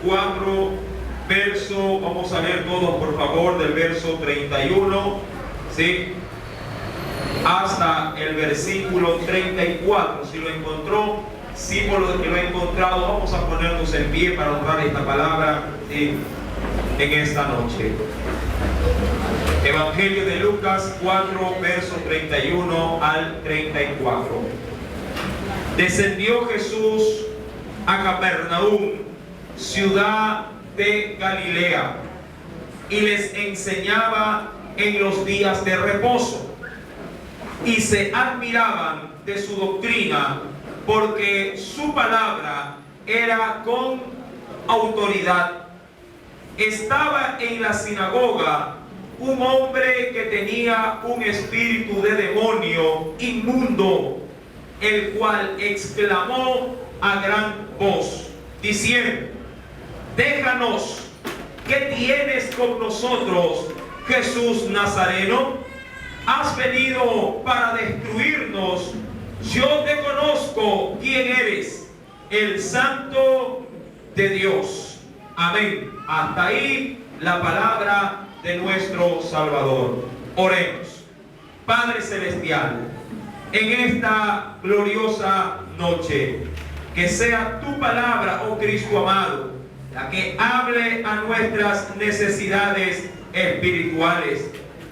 4, vamos a leer todos por favor del verso 31, ¿sí?, hasta el versículo 34. Si lo encontró, sí, por lo que lo he encontrado, vamos a ponernos en pie para honrar esta palabra, ¿sí?, en esta noche. Evangelio de Lucas 4, verso 31 al 34. Descendió Jesús a Capernaum, ciudad de Galilea, y les enseñaba en los días de reposo, y se admiraban de su doctrina, porque su palabra era con autoridad. Estaba en la sinagoga un hombre que tenía un espíritu de demonio inmundo, el cual exclamó a gran voz, diciendo: déjanos, ¿qué tienes con nosotros, Jesús Nazareno? ¿Has venido para destruirnos? Yo te conozco quién eres, el Santo de Dios. Amén. Hasta ahí la palabra de nuestro Salvador. Oremos. Padre Celestial, en esta gloriosa noche, que sea tu palabra, oh Cristo amado, la que hable a nuestras necesidades espirituales.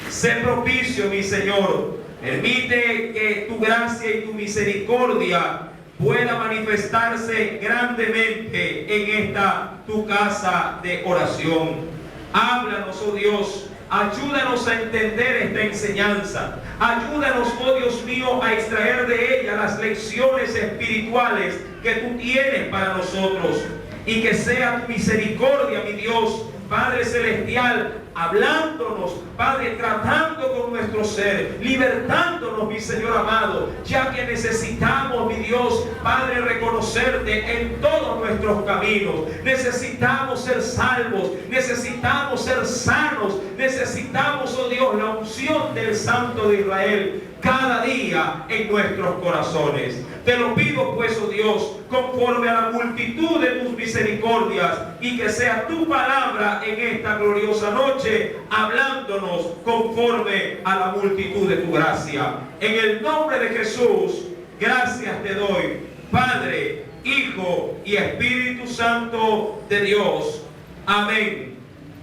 Sé propicio, mi Señor. Permite que tu gracia y tu misericordia pueda manifestarse grandemente en esta tu casa de oración. Háblanos, oh Dios. Ayúdanos a entender esta enseñanza. Ayúdanos, oh Dios mío, a extraer de ella las lecciones espirituales que tú tienes para nosotros. Y que sea tu misericordia, mi Dios, Padre Celestial, hablándonos, Padre, tratando con nuestro ser, libertándonos, mi Señor amado, ya que necesitamos, mi Dios, Padre, reconocerte en todos nuestros caminos. Necesitamos ser salvos, necesitamos ser sanos, necesitamos, oh Dios, la unción del Santo de Israel cada día en nuestros corazones. Te lo pido pues, oh Dios, conforme a la multitud de tus misericordias, y que sea tu palabra en esta gloriosa noche, hablándonos conforme a la multitud de tu gracia. En el nombre de Jesús, gracias te doy, Padre, Hijo y Espíritu Santo de Dios. Amén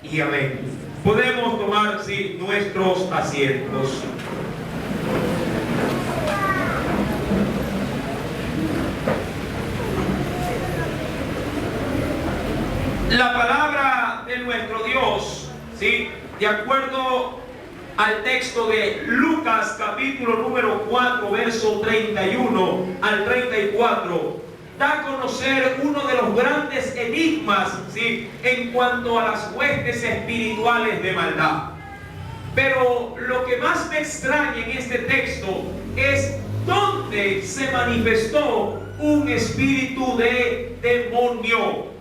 y amén. Podemos tomar, sí, nuestros asientos. La palabra de nuestro Dios, ¿sí?, de acuerdo al texto de Lucas capítulo número 4, verso 31 al 34, da a conocer uno de los grandes enigmas, ¿sí?, en cuanto a las huestes espirituales de maldad. Pero lo que más me extraña en este texto es dónde se manifestó un espíritu de demonio.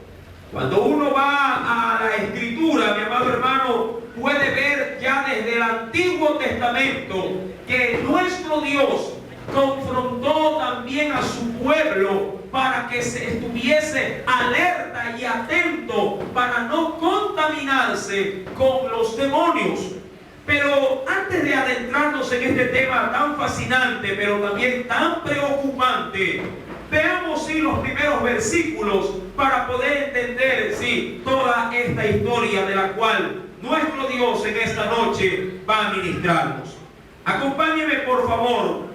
Cuando uno va a la Escritura, mi amado hermano, puede ver ya desde el Antiguo Testamento que nuestro Dios confrontó también a su pueblo para que se estuviese alerta y atento para no contaminarse con los demonios. Pero antes de adentrarnos en este tema tan fascinante, pero también tan preocupante, veamos, sí, los primeros versículos para poder entender, sí, toda esta historia de la cual nuestro Dios en esta noche va a ministrarnos. Acompáñeme, por favor,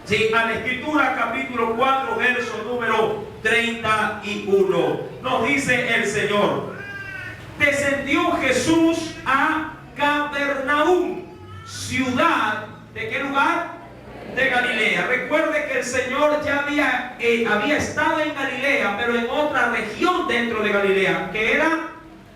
sí, a la Escritura, capítulo 4, verso número 31. Nos dice el Señor: descendió Jesús a Capernaum, ciudad, ¿de qué lugar? De Galilea. Recuerde que el Señor ya había estado en Galilea, pero en otra región dentro de Galilea, que era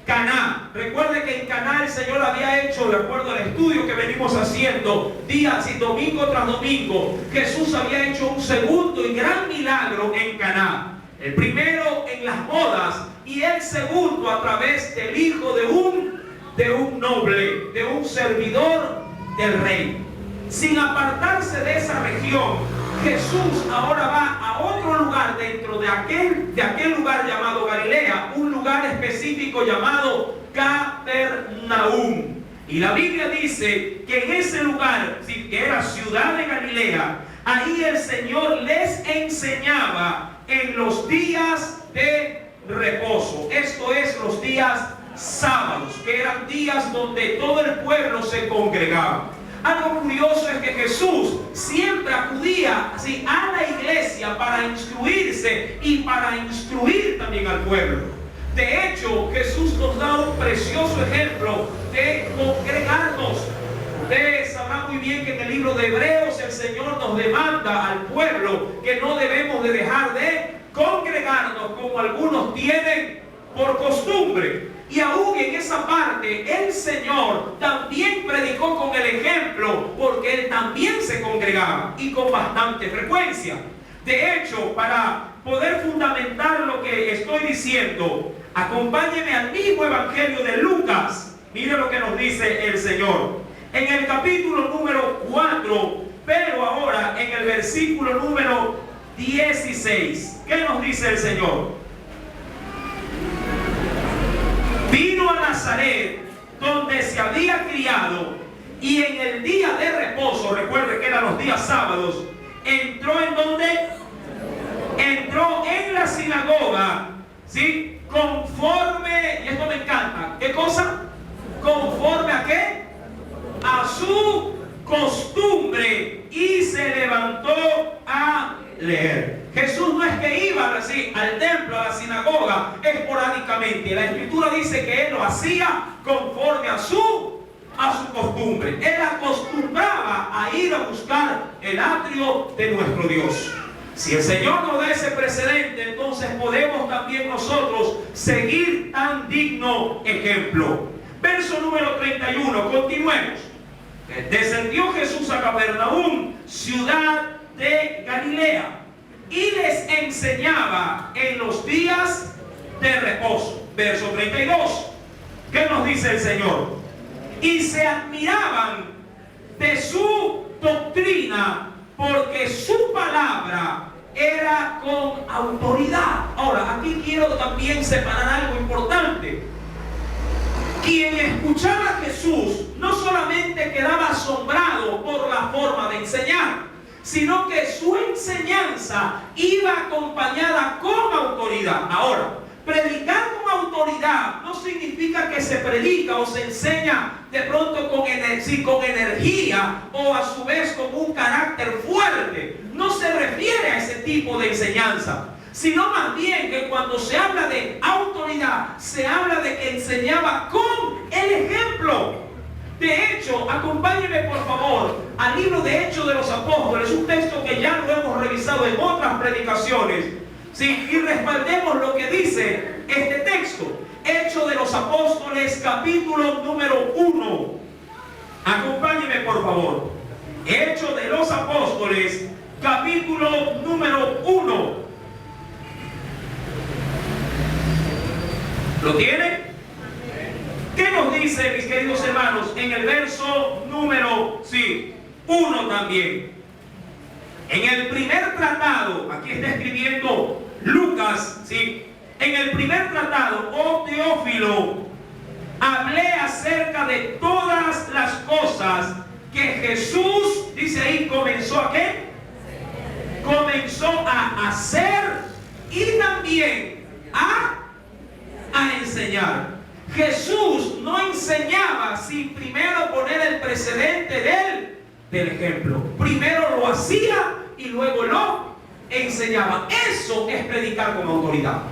Caná. Recuerde que en Caná el Señor había hecho, de acuerdo al estudio que venimos haciendo días y domingo tras domingo, Jesús había hecho un segundo y gran milagro en Caná. El primero en las bodas y el segundo a través del hijo de un noble, de un servidor del rey. Sin apartarse de esa región, Jesús ahora va a otro lugar dentro de aquel lugar llamado Galilea, un lugar especial turístico llamado Capernaum. Y la Biblia dice que en ese lugar, que era ciudad de Galilea, ahí el Señor les enseñaba en los días de reposo. Esto es, los días sábados, que eran días donde todo el pueblo se congregaba. Algo curioso es que Jesús siempre acudía así a la iglesia para instruirse y para instruir también al pueblo. De hecho, Jesús nos da un precioso ejemplo de congregarnos. Ustedes sabrán muy bien que en el libro de Hebreos el Señor nos demanda al pueblo que no debemos de dejar de congregarnos como algunos tienen por costumbre. Y aún en esa parte el Señor también predicó con el ejemplo, porque Él también se congregaba y con bastante frecuencia. De hecho, para poder fundamentar lo que estoy diciendo, acompáñeme al mismo Evangelio de Lucas. Mire lo que nos dice el Señor en el capítulo número 4, pero ahora en el versículo número 16. ¿Qué nos dice el Señor? Vino a Nazaret, donde se había criado, y en el día de reposo, recuerde que eran los días sábados, entró en donde, entró en la sinagoga, ¿sí? Conforme, y esto me encanta, ¿qué cosa? Conforme a qué? A su costumbre, y se levantó a leer. Jesús no es que iba así al templo, a la sinagoga, esporádicamente. La Escritura dice que Él lo hacía conforme a su costumbre. Él acostumbraba a ir a buscar el atrio de nuestro Dios. Si el Señor nos da ese precedente, entonces podemos también nosotros seguir tan digno ejemplo. Verso número 31, continuemos. Descendió Jesús a Capernaum, ciudad de Galilea, y les enseñaba en los días de reposo. Verso 32. ¿Qué nos dice el Señor? Y se admiraban de su doctrina, porque su palabra era con autoridad. Ahora, aquí quiero también separar algo importante. Quien escuchaba a Jesús no solamente quedaba asombrado por la forma de enseñar, sino que su enseñanza iba acompañada con autoridad. Ahora, predicar con autoridad no significa que se predica o se enseña de pronto con energía o a su vez con un carácter fuerte. No se refiere a ese tipo de enseñanza, sino más bien que cuando se habla de autoridad, se habla de que enseñaba con el ejemplo. De hecho, acompáñenme por favor al libro de Hechos de los Apóstoles, un texto que ya lo hemos revisado en otras predicaciones, ¿sí? Y respaldemos lo que dice este texto. Hechos de los Apóstoles, capítulo número 1. Acompáñenme por favor. Hechos de los Apóstoles, capítulo número 1. ¿Lo tiene? ¿Qué nos dice, mis queridos hermanos, en el verso número 1 también? En el primer tratado, aquí está escribiendo Lucas, ¿sí? En el primer tratado, oh Teófilo, hablé acerca de todas las cosas que Jesús, dice ahí, comenzó a ¿qué? Comenzó a hacer y también a enseñar. Jesús no enseñaba sin primero poner el precedente del ejemplo. Primero lo hacía y luego lo enseñaba. Eso es predicar con autoridad.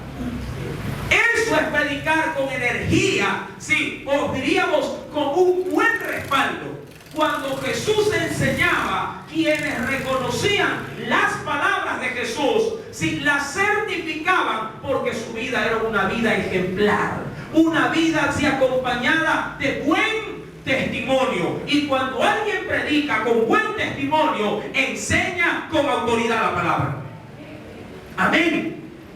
Eso es predicar con energía, sí, o diríamos con un buen respaldo. Cuando Jesús enseñaba, quienes reconocían las palabras de Jesús, sí, las certificaban porque su vida era una vida ejemplar, una vida así acompañada de buen testimonio. Y cuando alguien predica con buen testimonio, enseña con autoridad la palabra. Amén.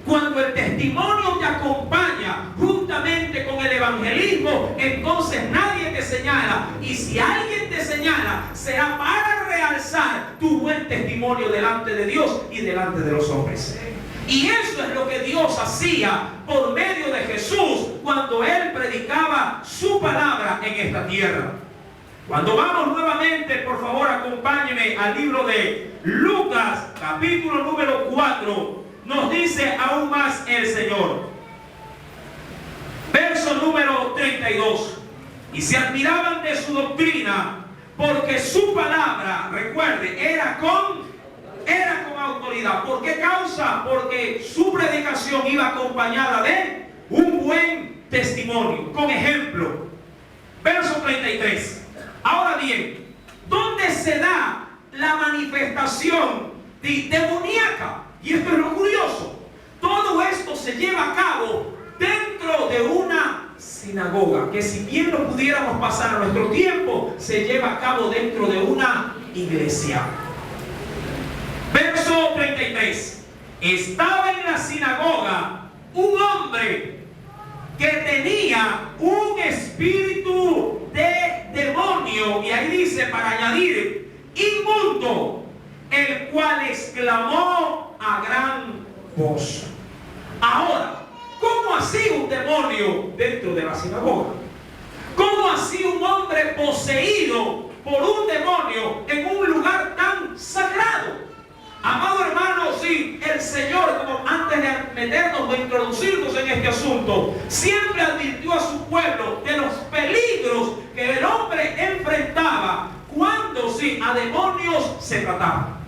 Cuando el testimonio te acompaña juntamente con el evangelismo, entonces nadie te señala. Y si alguien te señala, será para realzar tu buen testimonio delante de Dios y delante de los hombres. Y eso es lo que Dios hacía por medio de Jesús cuando Él predicaba su palabra en esta tierra. Cuando vamos nuevamente, por favor, acompáñenme al libro de Lucas, capítulo número 4, nos dice aún más el Señor. Verso número 32. Y se admiraban de su doctrina, porque su palabra, recuerde, era con autoridad. ¿Por qué causa? Porque su predicación iba acompañada de un buen testimonio, con ejemplo. Verso 33. Ahora bien, ¿dónde se da la manifestación demoníaca? Y esto es lo curioso. Todo esto se lleva a cabo dentro de una sinagoga, que si bien lo pudiéramos pasar a nuestro tiempo, se lleva a cabo dentro de una iglesia. Verso 33. Estaba en la sinagoga un hombre que tenía un espíritu de demonio, y ahí dice, para añadir, inmundo, el cual exclamó a gran voz. Ahora, ¿cómo así un demonio dentro de la sinagoga? ¿Cómo así un hombre poseído por un demonio en un lugar tan sagrado? Amado hermano, sí, el Señor, como antes de meternos o introducirnos en este asunto, siempre advirtió a su pueblo de los peligros que el hombre enfrentaba cuando sí a demonios se trataba.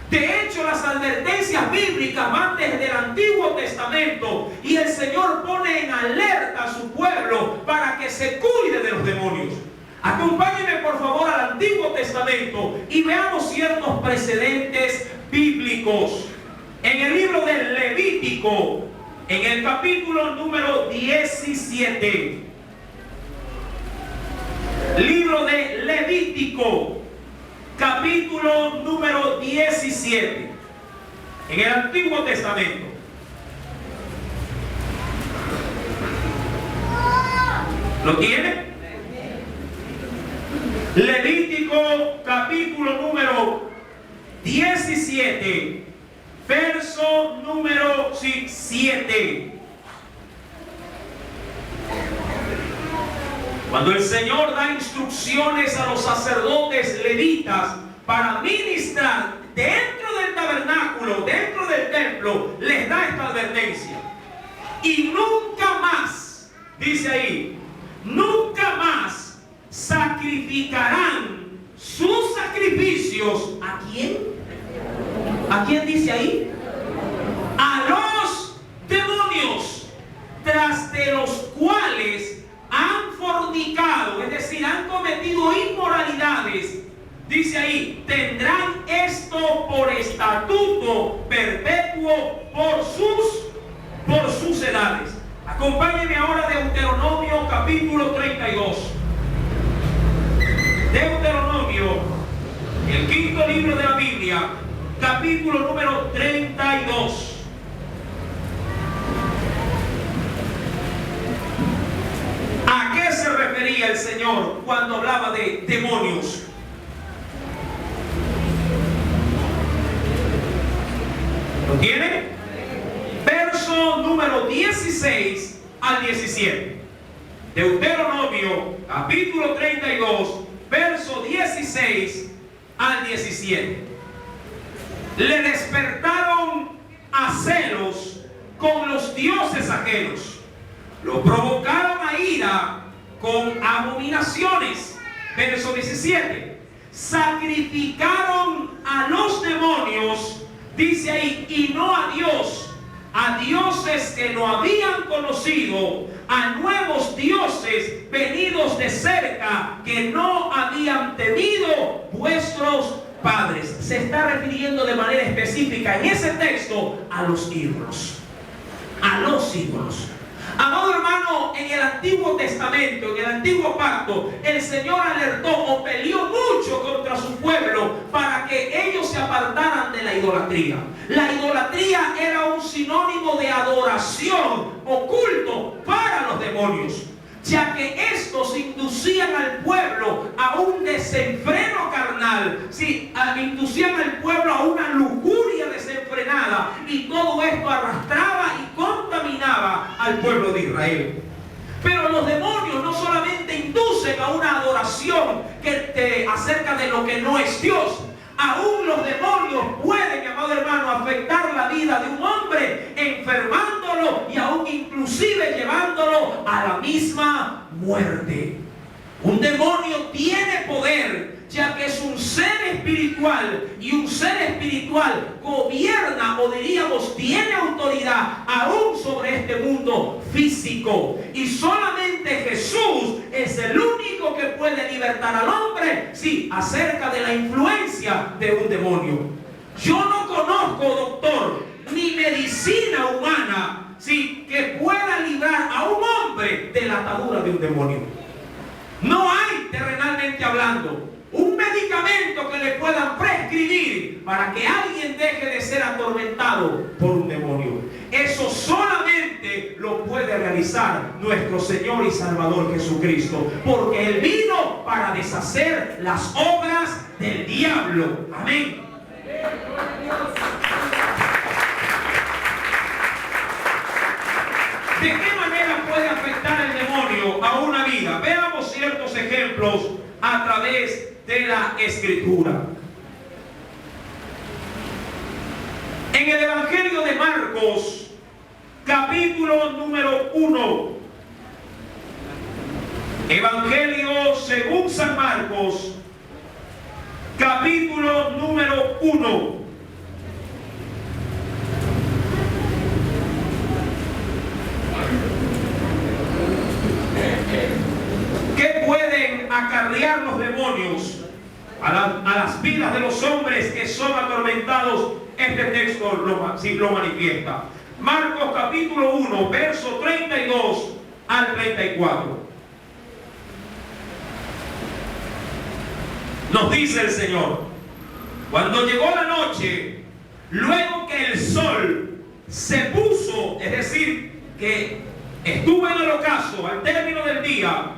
De hecho, las advertencias bíblicas van desde el Antiguo Testamento, y el Señor pone en alerta a su pueblo para que se cuide de los demonios. Acompáñenme por favor al Antiguo Testamento y veamos ciertos precedentes bíblicos. En el libro del Levítico, en el capítulo número 17. Libro de Levítico, capítulo número 17. En el Antiguo Testamento. ¿Lo tiene? Levítico, capítulo número 17, verso número 7. Cuando el Señor da instrucciones a los sacerdotes levitas para ministrar dentro del tabernáculo, dentro del templo, les da esta advertencia. Y nunca más, dice ahí, nunca más sacrificarán sus sacrificios. ¿A quién? ¿A quién dice ahí? A los demonios, tras de los cuales han fornicado, es decir, han cometido inmoralidades. Dice ahí, tendrán esto por estatuto perpetuo por sus edades. Acompáñenme ahora a Deuteronomio capítulo 32. Deuteronomio, el quinto libro de la Biblia, capítulo número 32. ¿A qué se refería el Señor cuando hablaba de demonios? ¿Lo tiene? Verso número 16 al 17. Deuteronomio, capítulo 32, verso 16 al 17. Le despertaron a celos con los dioses ajenos. Lo provocaron a ira con abominaciones. Verso 17. Sacrificaron a los demonios, dice ahí, y no a Dios, a dioses que no habían conocido, a nuevos dioses venidos de cerca que no habían temido vuestros padres. Se está refiriendo de manera específica en ese texto a los ídolos. A los ídolos. Amado hermano, en el Antiguo Testamento, en el Antiguo Pacto, el Señor alertó o peleó mucho contra su pueblo para que ellos se apartaran de la idolatría. La idolatría era un sinónimo de adoración o culto para los demonios, ya que estos inducían al pueblo a un desenfreno carnal, sí, inducían al pueblo a una lujuria desenfrenada, y todo esto pueblo de Israel. Pero los demonios no solamente inducen a una adoración que te acerca de lo que no es Dios. Aún los demonios pueden, amado hermano, afectar la vida de un hombre, enfermándolo y aún inclusive llevándolo a la misma muerte. Un demonio tiene poder, ya que es un ser espiritual, y un ser espiritual gobierna, o diríamos tiene autoridad aún sobre este mundo físico, y solamente Jesús es el único que puede libertar al hombre, sí, acerca de la influencia de un demonio. Yo no conozco, doctor, ni medicina humana, sí, que pueda librar a un hombre de la atadura de un demonio. No hay, terrenalmente hablando, un medicamento que le puedan prescribir para que alguien deje de ser atormentado por un demonio. Eso solamente lo puede realizar nuestro Señor y Salvador Jesucristo, porque Él vino para deshacer las obras del diablo. Amén. ¿De qué manera puede afectar el demonio a una vida? Veamos ciertos ejemplos a través de la Escritura. En el Evangelio de Marcos, capítulo número 1. Evangelio según San Marcos, capítulo número 1. ¿Qué pueden acarrear los demonios a las vidas de los hombres que son atormentados? Este texto lo manifiesta. Marcos capítulo 1, verso 32 al 34. Nos dice el Señor: cuando llegó la noche, luego que el sol se puso, es decir, que estuvo en el ocaso al término del día,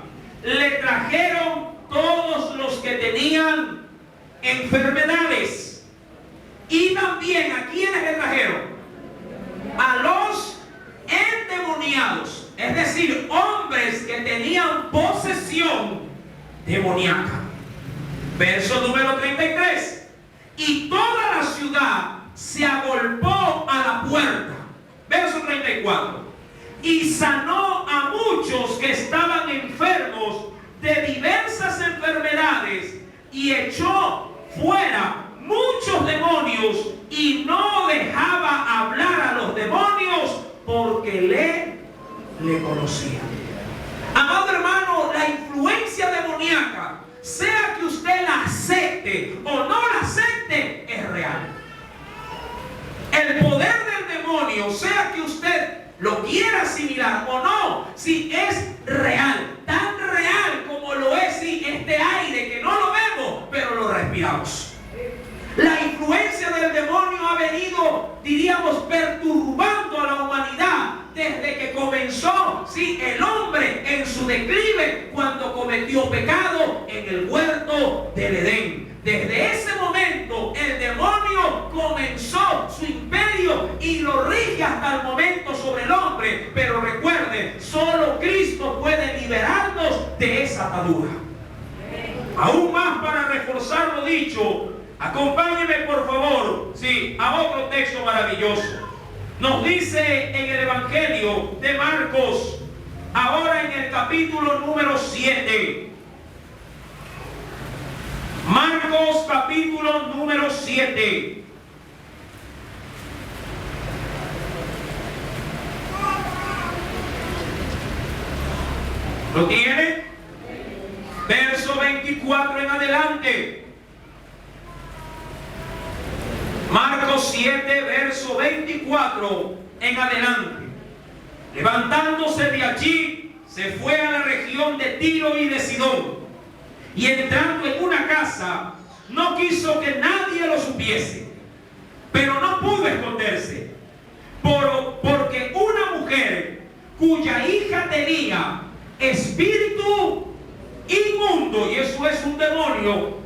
le trajeron todos los que tenían enfermedades. Y también, ¿a quiénes le trajeron? A los endemoniados, es decir, hombres que tenían posesión demoníaca. Verso número 33. Y toda la ciudad se agolpó a la puerta. Verso 34. Y sanó a muchos que estaban enfermos de diversas enfermedades, y echó fuera muchos demonios, y no dejaba hablar a los demonios porque le conocían. Amado hermano, la influencia demoníaca, sea que usted la acepte o no la acepte, es real. El poder del demonio, sea que usted lo quiera asimilar o no, si es real, tan real como lo es este aire que no lo vemos, pero lo respiramos. La influencia del demonio ha venido, diríamos, perturbando a la humanidad desde que comenzó, el hombre en su declive, cuando cometió pecado en el huerto del Edén. Desde ese momento el demonio comenzó su imperio y lo rige hasta el momento sobre el hombre. Pero recuerden, solo Cristo puede liberarnos de esa atadura. Aún más, para reforzar lo dicho, acompáñenme por favor, a otro texto maravilloso. Nos dice en el Evangelio de Marcos, ahora en el capítulo número 7. Marcos capítulo número 7. ¿Lo tiene? Verso 24 en adelante. Marcos 7, verso 24 en adelante. Levantándose de allí, se fue a la región de Tiro y de Sidón. Y entrando en una casa, no quiso que nadie lo supiese, pero no pudo esconderse, porque una mujer cuya hija tenía espíritu inmundo, y eso es un demonio,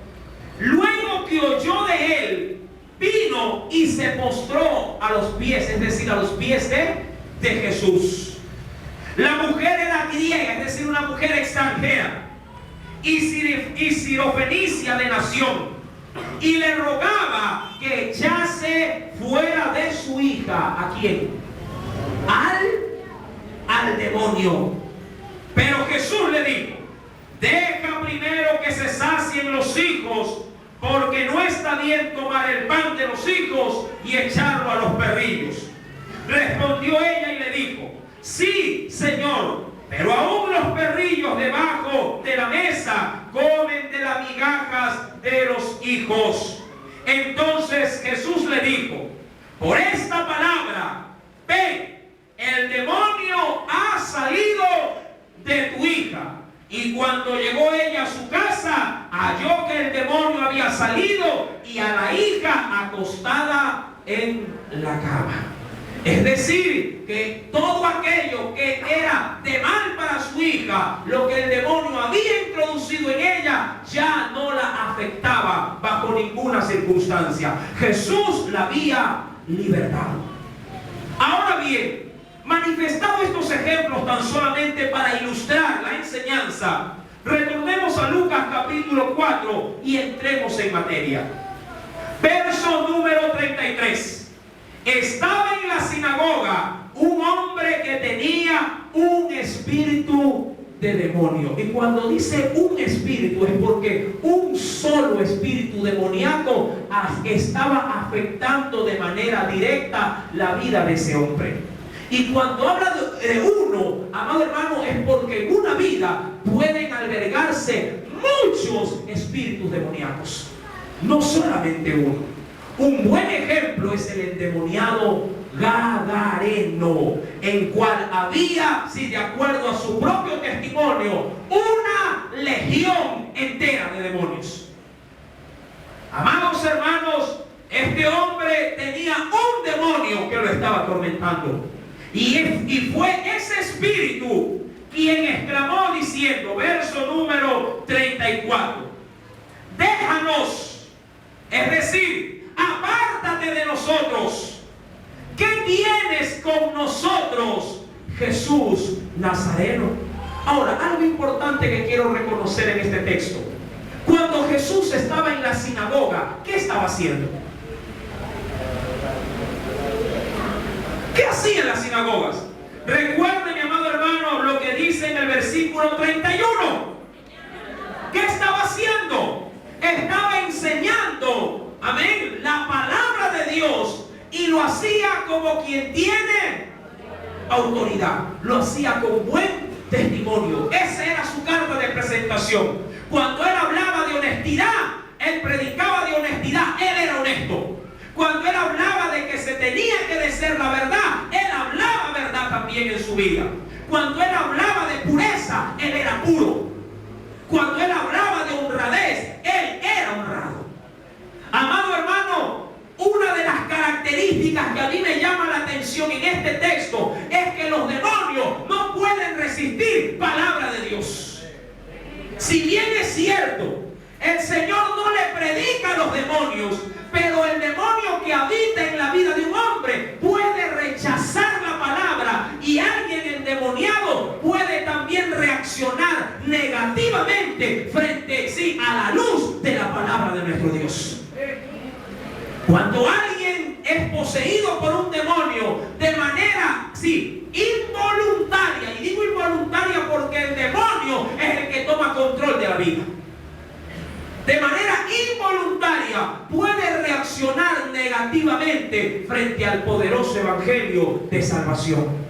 luego que oyó de él, vino y se postró a los pies, es decir, a los pies de Jesús. La mujer era griega, es decir, una mujer extranjera, y sirofenicia de nación, y le rogaba que echase fuera de su hija. ¿A quién? Al demonio. Pero Jesús le dijo: deja primero que se sacien los hijos, porque no está bien tomar el pan de los hijos y echarlo a los perrillos. Respondió ella y le dijo: sí, Señor, pero aún los perrillos debajo de la mesa comen de las migajas de los hijos. Entonces Jesús le dijo: por esta palabra, ve, el demonio ha salido de tu hija. Y cuando llegó ella a su casa, halló que el demonio había salido y a la hija acostada en la cama. Es decir, que todo aquello que era de mal para su hija, lo que el demonio había introducido en ella, ya no la afectaba bajo ninguna circunstancia. Jesús la había libertado. Ahora bien, manifestado estos ejemplos tan solamente para ilustrar la enseñanza, retornemos a Lucas capítulo 4 y entremos en materia. Verso número 33. Estaba en la sinagoga un hombre que tenía un espíritu de demonio. Y cuando dice un espíritu, es porque un solo espíritu demoníaco estaba afectando de manera directa la vida de ese hombre. Y cuando habla de uno, amado hermano, es porque en una vida pueden albergarse muchos espíritus demoníacos, no solamente uno. Un buen ejemplo es el endemoniado Gadareno, en cual había, si de acuerdo a su propio testimonio, una legión entera de demonios. Amados hermanos, este hombre tenía un demonio que lo estaba atormentando. Y fue ese espíritu quien exclamó diciendo, verso número 34, déjanos, es decir, apártate de nosotros. ¿Qué tienes con nosotros, Jesús Nazareno? Ahora, algo importante que quiero reconocer en este texto. Cuando Jesús estaba en la sinagoga, ¿qué estaba haciendo? ¿Qué hacía en las sinagogas? Recuerden, mi amado hermano, lo que dice en el versículo 31. ¿Qué estaba haciendo? Estaba enseñando, amén, la palabra de Dios, y lo hacía como quien tiene autoridad. Lo hacía con buen testimonio. Esa era su carta de presentación. Cuando él hablaba de honestidad, él predicaba de honestidad. Él era honesto. Cuando él hablaba de que se tenía que decir la verdad, él hablaba verdad también en su vida. Cuando él hablaba de pureza, él era puro. Cuando él hablaba de honradez, él era honrado. Amado hermano, una de las características que a mí me llama la atención en este texto es que los demonios no pueden resistir palabra de Dios. Si bien es cierto, el Señor no le predica a los demonios, pero el demonio que habita en la vida de un hombre puede rechazar la palabra, y alguien endemoniado puede también reaccionar negativamente frente a la luz de la palabra de nuestro Dios. Cuando alguien es poseído por un demonio de manera, involuntaria, y digo involuntaria porque el demonio es el que toma control de la vida, de manera involuntaria puede reaccionar negativamente frente al poderoso evangelio de salvación.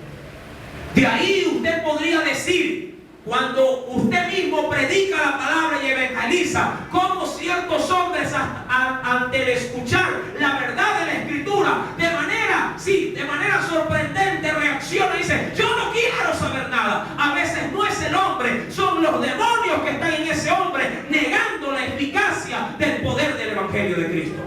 De ahí usted podría decir, cuando usted mismo predica la palabra y evangeliza, como ciertos hombres ante el escuchar la verdad de la Escritura, de manera sorprendente reacciona y dice, yo no quiero saber nada. A veces no es el hombre, son los demonios que están en ese hombre, negando la eficacia del poder del evangelio de Cristo.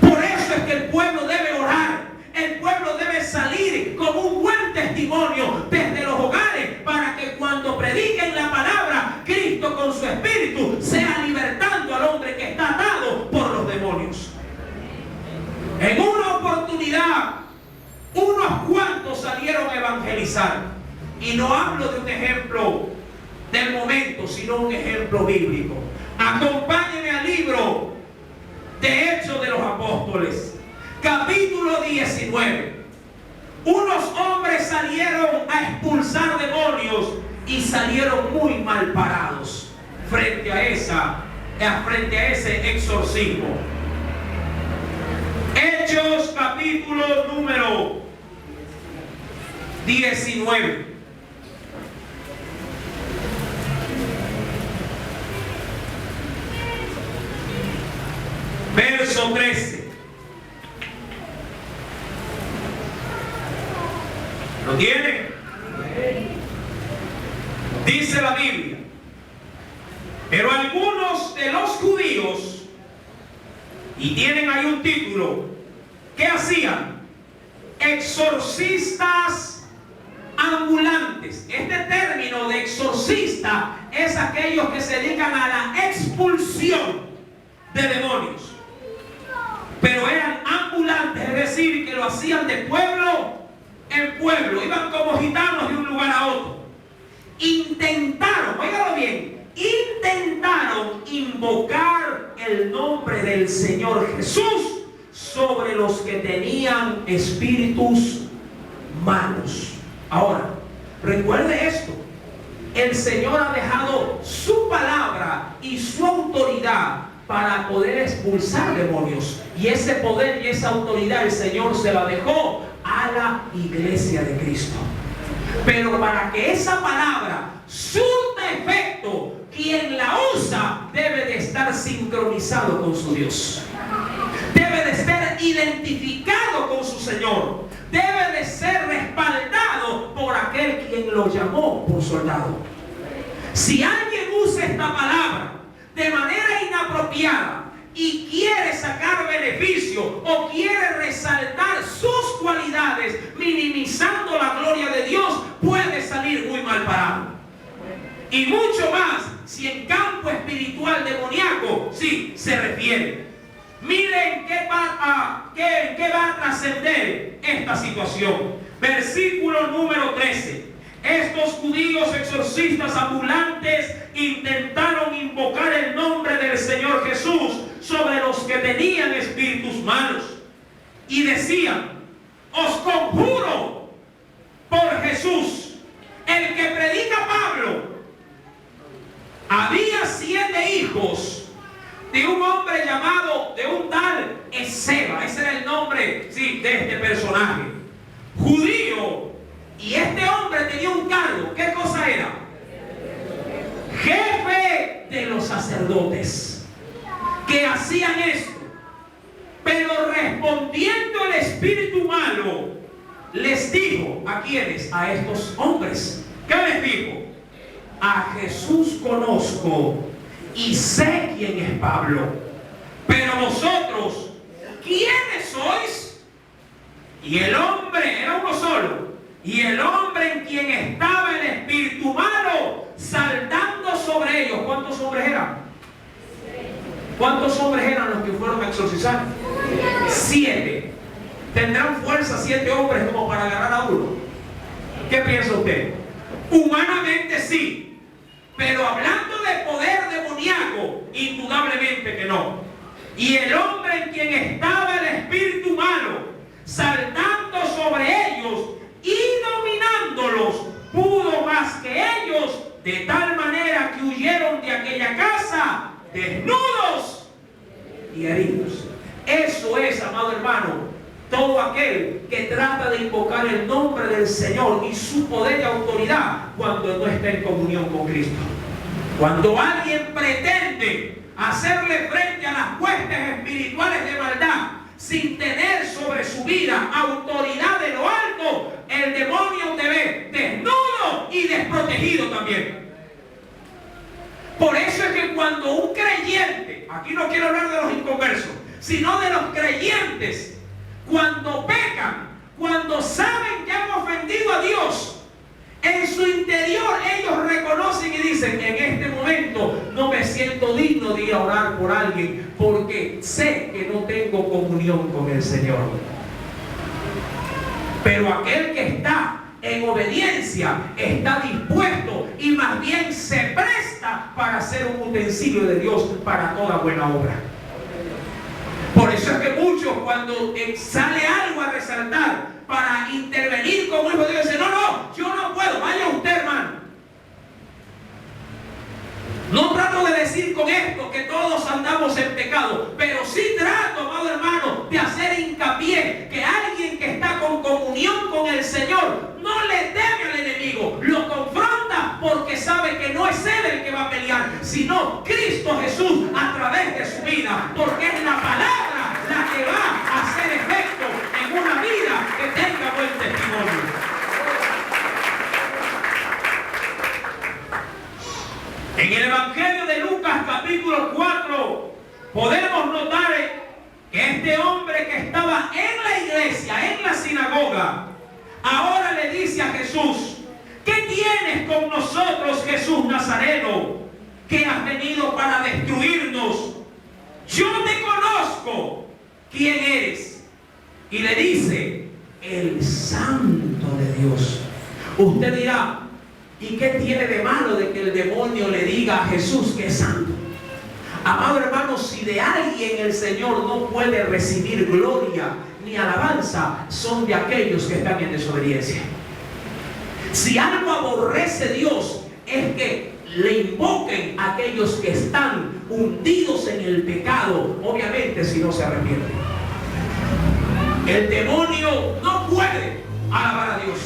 Por eso es que el pueblo debe orar. El pueblo debe salir con un buen testimonio desde los hogares, para que cuando prediquen la palabra, Cristo con su espíritu sea libertando al hombre que está atado por los demonios. En una oportunidad, unos cuantos salieron a evangelizar. Y no hablo de un ejemplo del momento, sino un ejemplo bíblico. Acompáñenme al libro de Hechos de los Apóstoles, capítulo 19. Unos hombres salieron a expulsar demonios y salieron muy mal parados frente a ese exorcismo. Hechos capítulo número 19. Verso 13. ¿Lo tienen? Dice la Biblia: pero algunos de los judíos, y tienen ahí un título, ¿qué hacían? Exorcistas ambulantes. Este término de exorcista es aquellos que se dedican a la expulsión de demonios. Pero eran ambulantes, es decir, que lo hacían de pueblo en pueblo, iban como gitanos de un lugar a otro. Intentaron, óigalo bien, intentaron invocar el nombre del Señor Jesús sobre los que tenían espíritus malos. Ahora, recuerde esto: el Señor ha dejado su palabra y su autoridad para poder expulsar demonios, y ese poder y esa autoridad el Señor se la dejó a la iglesia de Cristo. Pero para que esa palabra surta efecto, quien la usa debe de estar sincronizado con su Dios, debe de ser identificado con su Señor, debe de ser respaldado por aquel quien lo llamó por soldado. Si alguien usa esta palabra de manera inapropiada y quiere sacar beneficio o quiere resaltar sus cualidades minimizando la gloria de Dios, puede salir muy mal parado. Y mucho más si en campo espiritual demoníaco sí se refiere. Miren qué va a trascender esta situación. Versículo número 13. Estos judíos exorcistas ambulantes intentaron invocar el nombre del Señor Jesús sobre los que tenían espíritus malos, y decían: os conjuro por Jesús, el que predica Pablo. Había 7 hijos de un hombre llamado, de un tal Esceva. Ese era el nombre, sí, de este personaje judío. Y este hombre tenía un cargo. ¿Qué cosa era? Jefe de los sacerdotes, que hacían esto. Pero respondiendo el espíritu malo, les dijo: ¿a quiénes? A estos hombres. ¿Qué les dijo? A Jesús conozco y sé quién es Pablo, pero vosotros, ¿quiénes sois? Y el hombre, era uno solo, y el hombre en quien estaba el espíritu malo, saltando sobre ellos. ¿Cuántos hombres eran? ¿Cuántos hombres eran los que fueron a exorcizar? 7. ¿Tendrán fuerza 7 hombres como para agarrar a uno? ¿Qué piensa usted? Humanamente sí, pero hablando de poder demoníaco, indudablemente que no. Y el hombre en quien estaba el espíritu malo, saltando sobre ellos y dominándolos, pudo más que ellos, de tal manera que huyeron de aquella casa desnudos y heridos. Eso es, amado hermano, todo aquel que trata de invocar el nombre del Señor y su poder y autoridad cuando no está en comunión con Cristo. Cuando alguien pretende hacerle frente a las huestes espirituales de maldad sin tener sobre su vida autoridad de lo alto, el demonio te ve desnudo y desprotegido también. Por eso es que cuando un creyente, aquí no quiero hablar de los inconversos, sino de los creyentes, cuando pecan, cuando saben que han ofendido a Dios, en su interior ellos reconocen y dicen: en este momento no me siento digno de ir a orar por alguien porque sé que no tengo comunión con el Señor. Pero aquel que está en obediencia está dispuesto y más bien se presta para ser un utensilio de Dios para toda buena obra. Por eso es que muchos, cuando sale algo a resaltar para intervenir como hijo de Dios, dicen: no, yo no puedo, vaya usted, hermano. No trato de decir con esto que todos andamos en pecado, pero sí trato, amado hermano, de hacer hincapié que alguien que está con comunión con el Señor no le teme al enemigo, lo confronta porque sabe que no es él el que va a pelear, sino Cristo Jesús a través de su vida, porque es la palabra la que va a hacer efecto en una vida que tenga buen testimonio. En el Evangelio de Lucas capítulo 4 podemos notar que este hombre que estaba en la iglesia, en la sinagoga, ahora le dice a Jesús: ¿qué tienes con nosotros, Jesús Nazareno, que has venido para destruirnos? Yo te conozco. ¿Quién eres? Y le dice: el Santo de Dios. Usted dirá: ¿y qué tiene de malo de que el demonio le diga a Jesús que es santo? Amado hermano, si de alguien el Señor no puede recibir gloria ni alabanza, son de aquellos que están en desobediencia. Si algo aborrece Dios, es que le invoquen a aquellos que están hundidos en el pecado, obviamente si no se arrepienten. El demonio no puede alabar a Dios,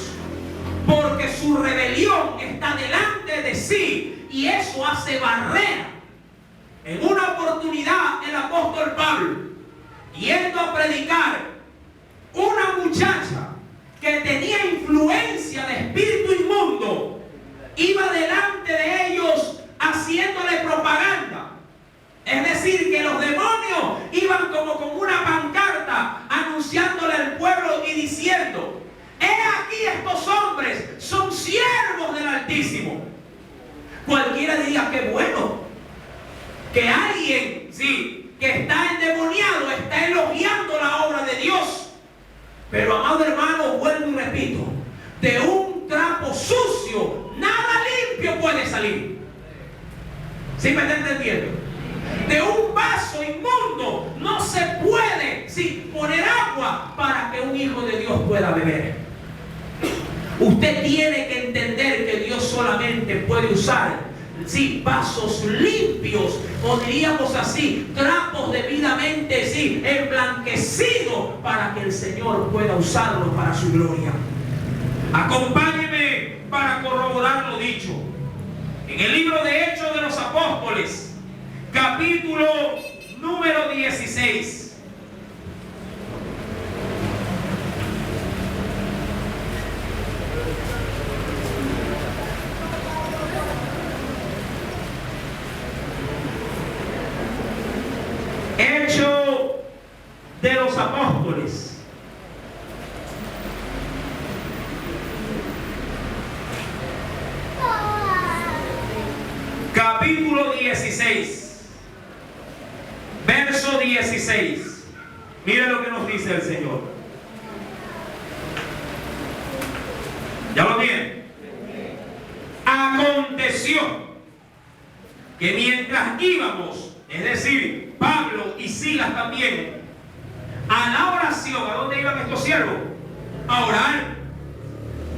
porque su rebelión está delante de sí y eso hace barrera. En una oportunidad el apóstol Pablo, yendo a predicar, una muchacha que tenía influencia de espíritu inmundo iba delante de ellos haciéndole propaganda. Es decir, que los demonios iban como con una pancarta anunciándole al pueblo y diciendo: he aquí, estos hombres son siervos del Altísimo. Cualquiera diría: qué bueno que alguien, sí, que está endemoniado, está elogiando la obra de Dios. Pero, amado hermano, vuelvo y repito, de un trapo sucio nada limpio puede salir. ¿Sí me está entendiendo? De un vaso inmundo no se puede, sí, poner agua para que un hijo de Dios pueda beber. Usted tiene que entender que Dios solamente puede usar, sí, vasos limpios, o diríamos así, trapos debidamente, sí, emblanquecidos, para que el Señor pueda usarlos para su gloria. Acompáñeme para corroborar lo dicho. En el libro de Hechos de los Apóstoles, capítulo número 16. Hechos de los Apóstoles, capítulo 16, verso 16. Mira lo que nos dice el Señor. ¿Ya lo tienen? Aconteció que mientras íbamos, es decir, Pablo y Silas también, a la oración, ¿a dónde iban estos siervos? A orar.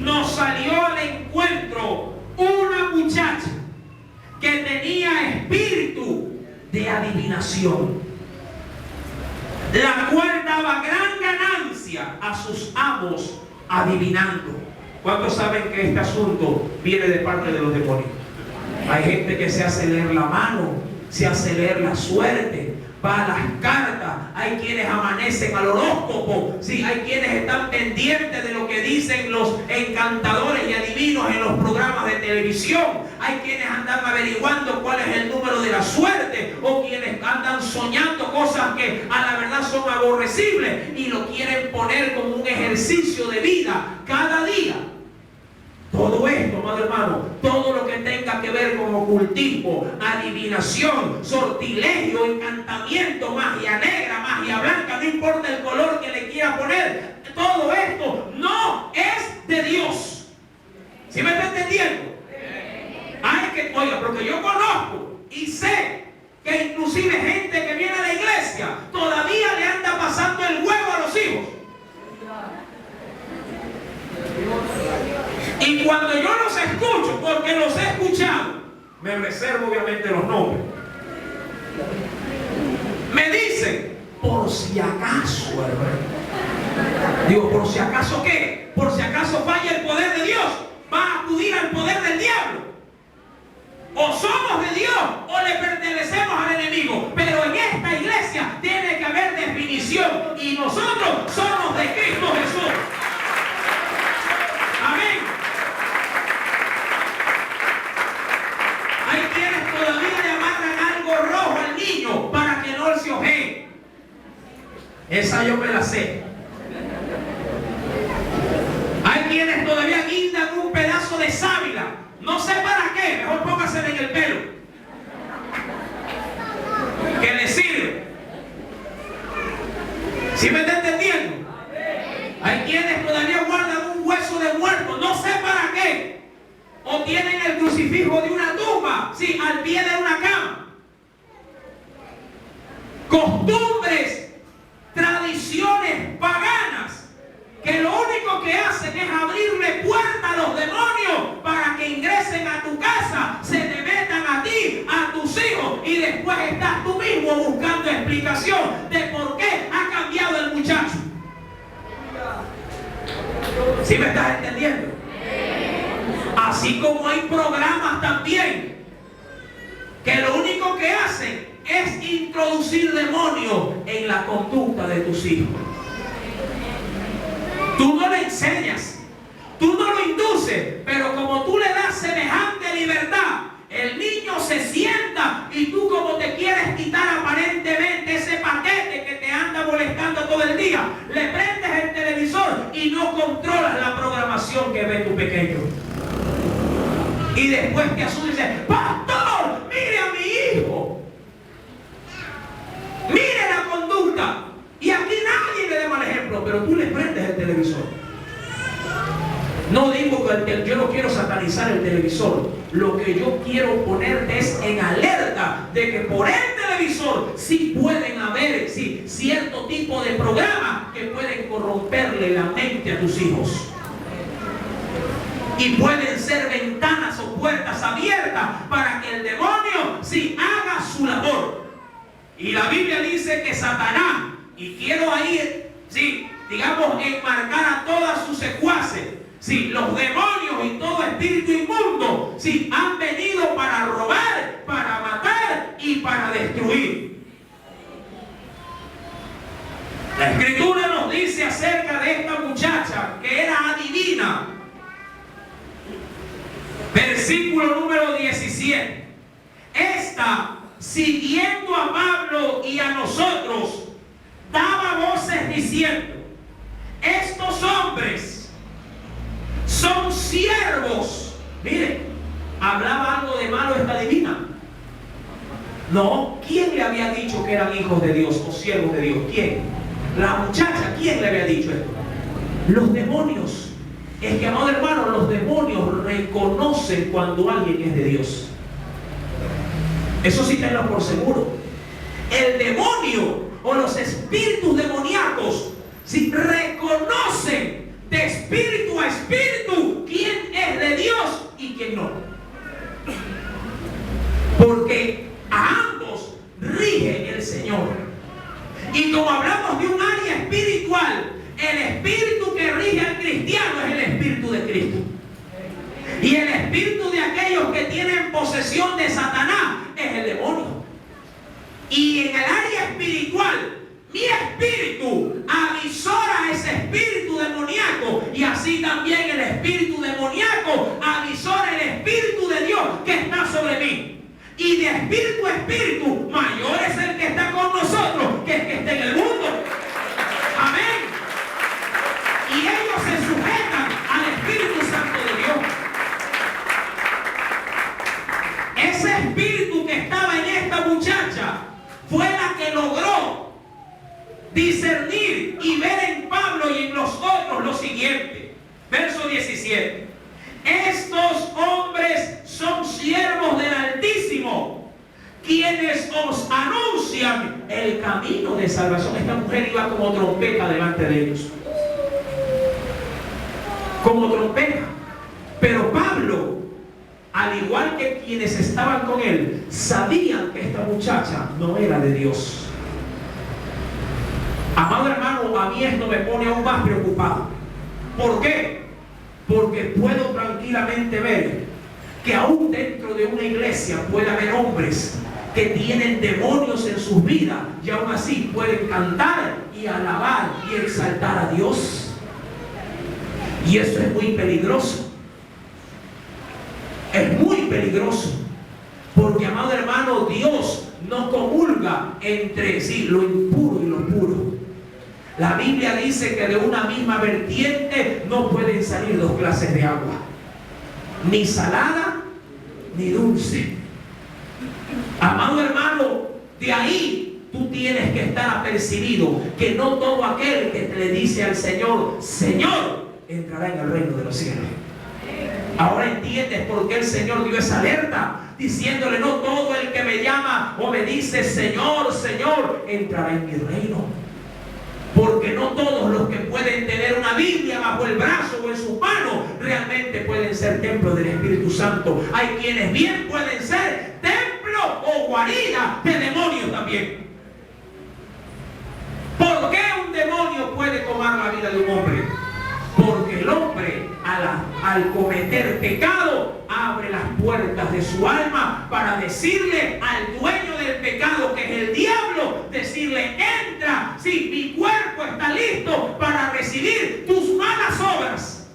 Nos salió al encuentro una muchacha que tenía espíritu de adivinación, la cual daba gran ganancia a sus amos adivinando. ¿Cuántos saben que este asunto viene de parte de los demonios? Hay gente que se hace leer la mano, se hace leer la suerte, va a las cartas. Hay quienes amanecen al horóscopo, sí, hay quienes están pendientes de lo que dicen los encantadores y adivinos en los programas de televisión. Hay quienes andan averiguando cuál es el número de la suerte, o quienes andan soñando cosas que a la verdad son aborrecibles y lo quieren poner como un ejercicio de vida cada día. Todo esto, amado hermano, todo lo que tenga que ver con ocultismo, adivinación, sortilegio, encantamiento, magia negra, magia blanca, no importa el color que le quiera poner, todo esto no Y cuando yo los escucho, porque los he escuchado, me reservo obviamente los nombres, me dicen, por si acaso, hermano. Digo, ¿por si acaso qué? Por si acaso falla el poder de Dios, va a acudir al poder del diablo. O somos de Dios o le pertenecemos al enemigo. Pero en esta iglesia tiene que haber definición. Y nosotros somos de Cristo Jesús. Amén. Hay quienes todavía le amarran algo rojo al niño para que no se ojee. Esa yo me la sé. Hay quienes todavía guindan un pedazo de sábila. No sé para qué, mejor póngaselo en el pelo. Que le sirve. ¿Sí me está entendiendo? Hay quienes todavía guardan un hueso de muerto, no sé para qué. O tienen el crucifijo de una tumba, sí, al pie de una cama. Costumbres, tradiciones paganas, que lo único que hacen es abrirle puerta a los demonios para que ingresen a tu casa, se te metan a ti, a tus hijos, y después estás tú mismo buscando explicación de por qué ha cambiado el muchacho. ¿Sí me estás entendiendo? Así como hay programas también que lo único que hacen es introducir demonios en la conducta de tus hijos. Tú no le enseñas, tú no lo induces, pero como tú le das semejante libertad, el niño se sienta y tú, como te quieres quitar aparentemente ese paquete que te anda molestando todo el día, le prendes el televisor y no controlas la programación que ve tu pequeño. Y después te asustas y dices, pastor, mire a mi hijo, mire la conducta. Y aquí nadie le dé mal ejemplo, pero tú le prendes el televisor. No digo que yo no quiero satanizar el televisor. Lo que yo quiero ponerte es en alerta de que por el televisor sí pueden haber cierto tipo de programas que pueden corromperle la mente a tus hijos. Y pueden ser ventanas o puertas abiertas para que el demonio haga su labor. Y la Biblia dice que Satanás, y quiero ahí, digamos, enmarcar a todas sus secuaces, los demonios y todo espíritu inmundo, han venido para robar, para matar y para destruir. La Escritura nos dice acerca de esta muchacha que era adivina. Versículo número 17. Esta, siguiendo a Pablo y a nosotros, daba voces diciendo, estos hombres son siervos. Mire, ¿hablaba algo de malo esta divina? No. ¿Quién le había dicho que eran hijos de Dios o siervos de Dios? ¿Quién? La muchacha. ¿Quién le había dicho esto? Los demonios. Es que, amado hermano, los demonios reconocen cuando alguien es de Dios. Eso sí, tenlo por seguro. El demonio o los espíritus demoníacos reconocen de espíritu a espíritu quién es de Dios y quién no. Porque a ambos rige el Señor. Y como hablamos de un área espiritual, el espíritu que rige al cristiano es el espíritu de Cristo. Y el espíritu de aquellos que tienen posesión de Satanás es el demonio. Y en el área espiritual, mi espíritu avisora a ese espíritu demoníaco, y así también el espíritu demoníaco avisora el espíritu de Dios que está sobre mí. Y de espíritu a espíritu, mayor es el que está con nosotros que el que está en el mundo. Amén. Y ellos se sujetan al Espíritu Santo de Dios. Ese espíritu que estaba en esta muchacha fue la que logró discernir y ver en Pablo y en los otros lo siguiente. Verso 17. Estos hombres son siervos del Altísimo, quienes os anuncian el camino de salvación. Esta mujer iba como trompeta delante de ellos. como trompeta. Pero Pablo, al igual que quienes estaban con él, sabían que esta muchacha no era de Dios. Amado hermano, a mí esto me pone aún más preocupado. ¿Por qué? Porque puedo tranquilamente ver que aún dentro de una iglesia puede haber hombres que tienen demonios en sus vidas y aún así pueden cantar y alabar y exaltar a Dios. Y eso es muy peligroso. Es muy peligroso. Porque, amado hermano, Dios no comulga entre sí lo impuro y lo puro. La Biblia dice que de una misma vertiente no pueden salir dos clases de agua, ni salada ni dulce. Amado hermano, de ahí tú tienes que estar apercibido que no todo aquel que le dice al Señor, Señor, entrará en el reino de los cielos. Ahora entiendes por qué el Señor dio esa alerta, diciéndole, no todo el que me llama o me dice Señor, Señor, entrará en mi reino. Porque no todos los que pueden tener una Biblia bajo el brazo o en sus manos realmente pueden ser templo del Espíritu Santo. Hay quienes bien pueden ser templo o guarida de demonios también. ¿Por qué un demonio puede tomar la vida de un hombre? Porque el hombre al cometer pecado abre las puertas de su alma para decirle al dueño del pecado, que es el diablo, decirle, entra, si mi cuerpo está listo para recibir tus malas obras.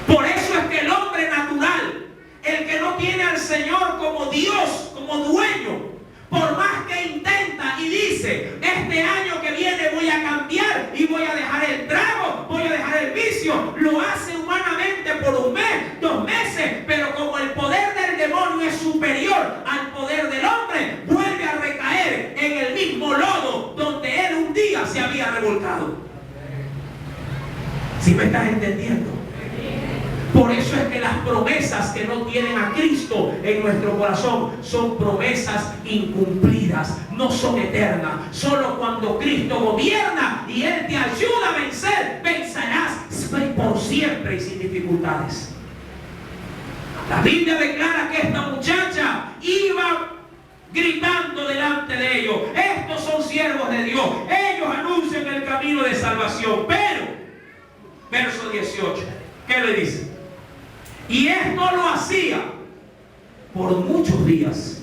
Por eso es que el hombre natural, el que no tiene al Señor como Dios, como dueño, por más que intenta y dice, este año que viene voy a cambiar y voy a dejar el trago, voy a dejar el vicio, lo hace humanamente por un mes, 2 meses, pero como el poder del demonio es superior al poder del hombre, vuelve a recaer en el mismo lodo donde él un día se había revolcado. ¿Sí me estás entendiendo? Por eso es que las promesas que no tienen a Cristo en nuestro corazón son promesas incumplidas, no son eternas. Solo cuando Cristo gobierna y Él te ayuda a vencer, vencerás por siempre y sin dificultades. La Biblia declara que esta muchacha iba gritando delante de ellos, estos son siervos de Dios, ellos anuncian el camino de salvación. Pero, verso 18, ¿qué le dice? Y esto lo hacía por muchos días,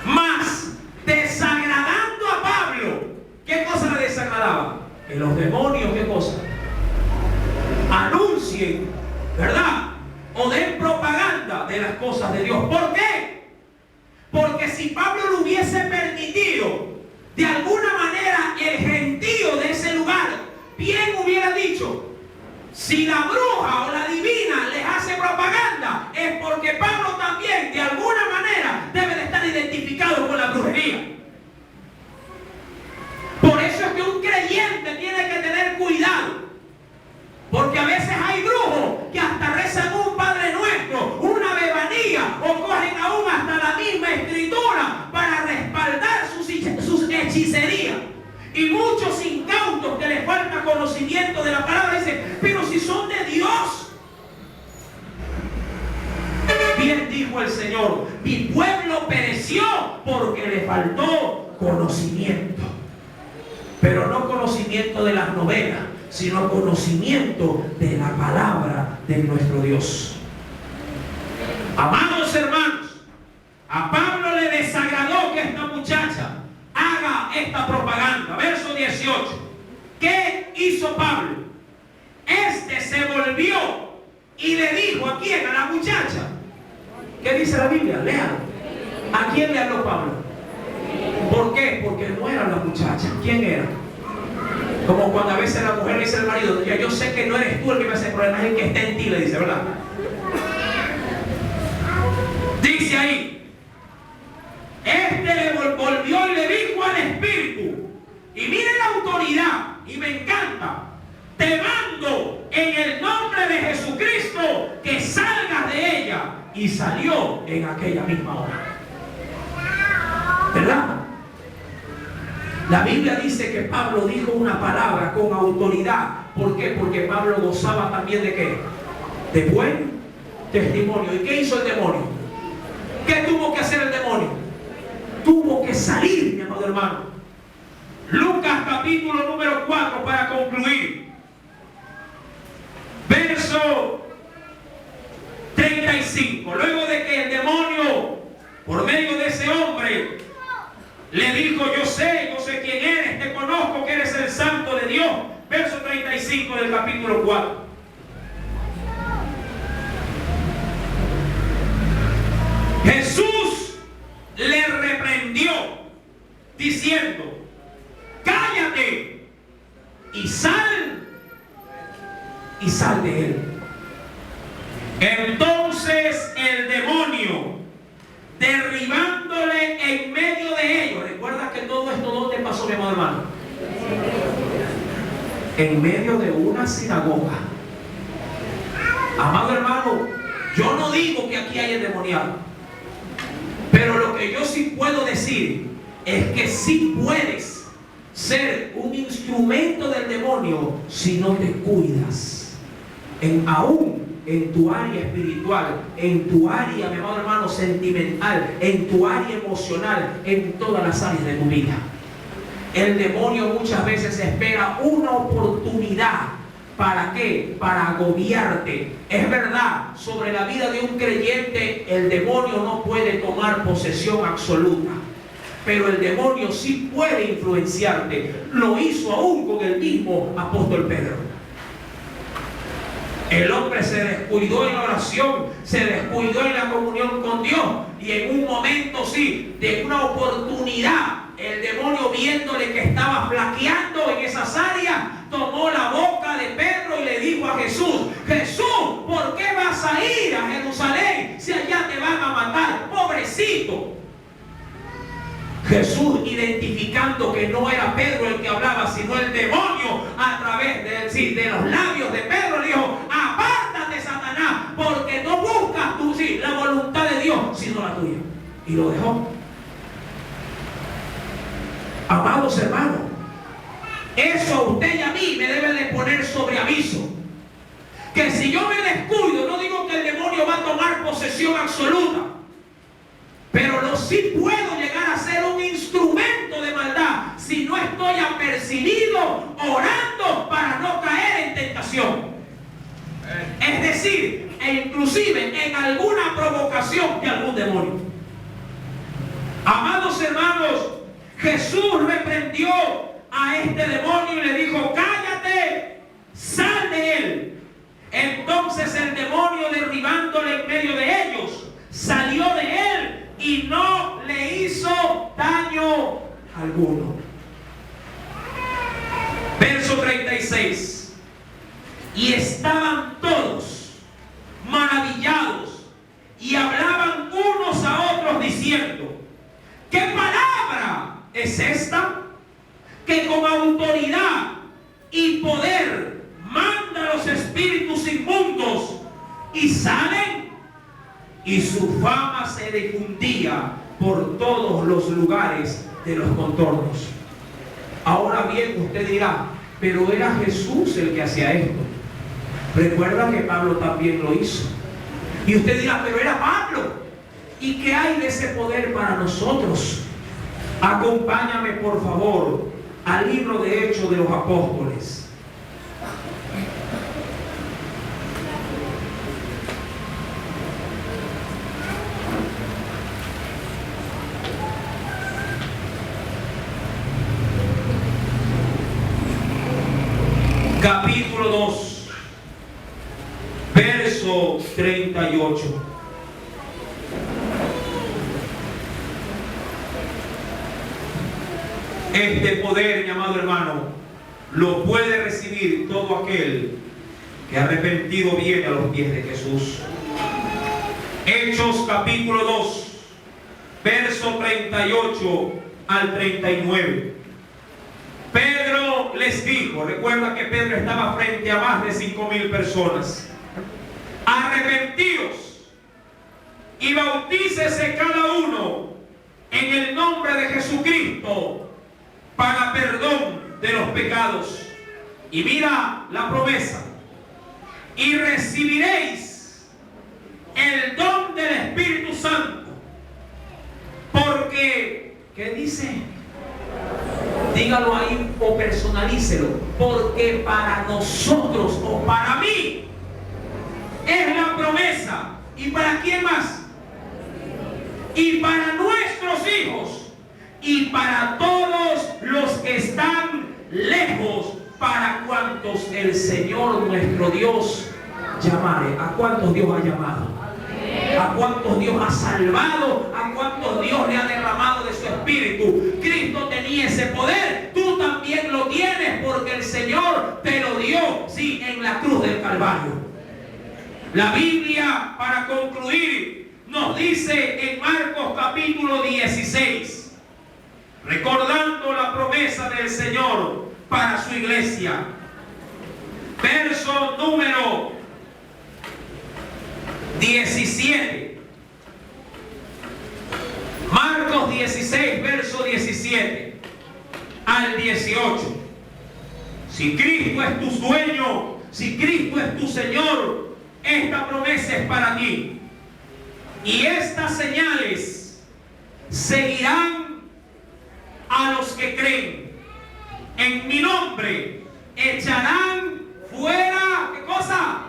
mas desagradando a Pablo. ¿Qué cosa le desagradaba? Que los demonios, ¿qué cosa? Anuncien, ¿verdad? O den propaganda de las cosas de Dios. ¿Por qué? Porque si Pablo lo hubiese permitido, de alguna manera el gentío de ese lugar bien hubiera dicho, si la bruja o la divina les hace propaganda, es porque Pablo también, de alguna manera, debe de estar identificado con la brujería. Por eso es que un creyente tiene que tener cuidado. Porque a veces hay brujos que hasta rezan un Padre Nuestro, una bebanía, o cogen aún hasta la misma escritura para respaldar sus hechicerías. Y muchos incautos que les falta conocimiento de la palabra dicen, pero si son de Dios. Bien dijo el Señor, mi pueblo pereció porque le faltó conocimiento. Pero no conocimiento de las novelas, sino conocimiento de la palabra de nuestro Dios. Amados hermanos, a Pablo le desagradó que esta muchacha haga esta propaganda. Verso 18. ¿Qué hizo Pablo? Este se volvió y le dijo, ¿a quién? A la muchacha. ¿Qué dice la Biblia? Léalo. ¿A quién le habló Pablo? ¿Por qué? Porque no era la muchacha. ¿Quién era? Como cuando a veces la mujer le dice al marido, ya yo sé que no eres tú el que me hace problemas, es el que está en ti, le dice, ¿verdad? Dice ahí, este le volvió y le dijo al espíritu, y mire la autoridad, y me encanta, te mando en el nombre de Jesucristo que salgas de ella. Y salió en aquella misma hora. ¿Verdad? La Biblia dice que Pablo dijo una palabra con autoridad. ¿Por qué? Porque Pablo gozaba también de ¿qué? De buen testimonio. ¿Y qué hizo el demonio? ¿Qué tuvo que hacer el demonio? Tuvo que salir, mi amado hermano. Lucas capítulo número 4 para concluir. Verso 35. Luego de que el demonio, por medio de ese hombre, le dijo: yo sé quién eres, te conozco que eres el santo de Dios. Verso 35 del capítulo 4. Jesús le reprendió diciendo: cállate y sal de él. Entonces el demonio, derribándole en medio de ellos. Recuerda que todo esto ¿dónde pasó, mi amado hermano? En medio de una sinagoga. Amado hermano, yo no digo que aquí hay endemoniado, pero lo que yo sí puedo decir es que sí puedes ser un instrumento del demonio si no te cuidas, aún en tu área espiritual, en tu área, mi amado hermano, sentimental, en tu área emocional, en todas las áreas de tu vida. El demonio muchas veces espera una oportunidad. ¿Para qué? Para agobiarte. Es verdad, sobre la vida de un creyente el demonio no puede tomar posesión absoluta, pero el demonio sí puede influenciarte. Lo hizo aún con el mismo apóstol Pedro. El hombre se descuidó en la oración, se descuidó en la comunión con Dios, y en un momento sí, de una oportunidad, el demonio, viéndole que estaba flaqueando en esas áreas, tomó la boca de Pedro y le dijo a Jesús: Jesús, ¿por qué vas a ir a Jerusalén si allá te van a matar? Pobrecito. Jesús, identificando que no era Pedro el que hablaba, sino el demonio a través de los labios de Pedro, le dijo: apártate, Satanás, porque no buscas tú la voluntad de Dios, sino la tuya. Y lo dejó. Amados hermanos, eso a usted y a mí me debe de poner sobre aviso. Que si yo me descuido, no digo que el demonio va a tomar posesión absoluta, pero sí puedo llegar a ser un instrumento de maldad si no estoy apercibido, orando para no caer en tentación. Es decir, inclusive en alguna provocación de algún demonio. Amados hermanos, Jesús reprendió a este demonio y le dijo: cállate, sal de él. Entonces el demonio, derribándole en medio de ellos, salió de él y no le hizo daño alguno. Verso 36. Y estaban todos maravillados y hablaban unos a otros diciendo: ¿qué palabra es esta? Que con autoridad y poder manda a los espíritus inmundos y salen. Y su fama se difundía por todos los lugares de los contornos. Ahora bien, usted dirá: pero era Jesús el que hacía esto. Recuerda que Pablo también lo hizo. Y usted dirá: pero era Pablo. ¿Y qué hay de ese poder para nosotros? Acompáñame por favor al libro de Hechos de los Apóstoles. Capítulo 2, verso 38. Este poder, mi amado hermano, lo puede recibir todo aquel que arrepentido viene a los pies de Jesús. Hechos capítulo 2, verso 38 al 39. Pedro les dijo, recuerda que Pedro estaba frente a más de 5,000 personas: arrepentíos y bautícese cada uno en el nombre de Jesucristo para perdón de los pecados. Y mira la promesa: y recibiréis el don del Espíritu Santo, porque, ¿qué dice? Dígalo ahí o personalícelo. Porque para nosotros, o para mí, es la promesa. ¿Y para quién más? Y para nuestros hijos, y para todos los que están lejos, para cuantos el Señor nuestro Dios llamare. ¿A cuántos Dios ha llamado? ¿A cuántos Dios ha salvado? ¿A cuántos Dios le ha derramado de su Espíritu? Cristo tenía ese poder, tú también lo tienes, porque el Señor te lo dio, sí, en la cruz del Calvario. La Biblia, para concluir, nos dice en Marcos capítulo 16, recordando la promesa del Señor para su iglesia, verso número 17. Marcos 16, verso 17 al 18. Si Cristo es tu dueño, si Cristo es tu Señor, esta promesa es para ti. Y estas señales seguirán a los que creen. En mi nombre echarán fuera, ¿qué cosa?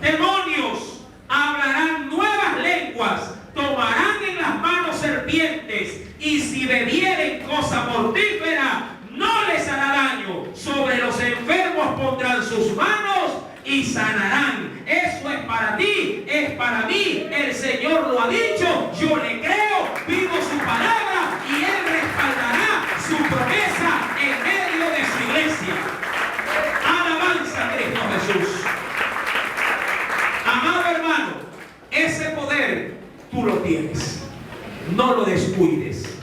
Demonios. Hablarán nuevas lenguas. Tomarán en las manos serpientes. Y si bebieren cosa mortífera, no les hará daño. Sobre los enfermos pondrán sus manos y sanarán. Eso es para ti, es para mí. El Señor lo ha dicho. Yo le creo, vivo su palabra y Él respaldará su promesa en medio de su iglesia. Alabanza a Cristo Jesús. Amado hermano, ese poder tú lo tienes. No lo descuides,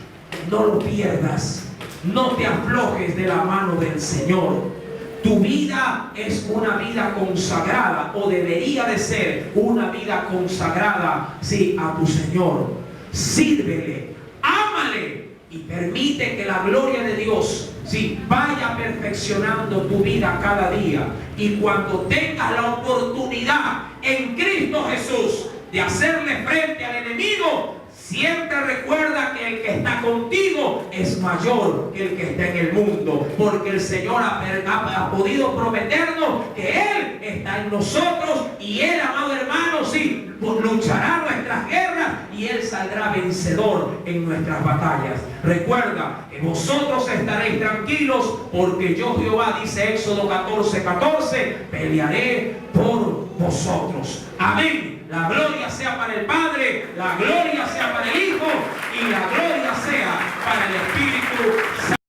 no lo pierdas, no te aflojes de la mano del Señor. Tu vida es una vida consagrada, o debería de ser una vida consagrada, sí, a tu Señor. Sírvele, ámale y permite que la gloria de Dios, sí, vaya perfeccionando tu vida cada día. Y cuando tengas la oportunidad en Cristo Jesús de hacerle frente al enemigo, siempre recuerda que el que está contigo es mayor que el que está en el mundo, porque el Señor ha podido prometernos que Él está en nosotros y Él, amado hermano, sí, luchará nuestras guerras y Él saldrá vencedor en nuestras batallas. Recuerda que vosotros estaréis tranquilos, porque yo, Jehová, dice Éxodo 14:14, pelearé por vosotros. Amén. La gloria sea para el Padre, la gloria sea para el Hijo y la gloria sea para el Espíritu Santo.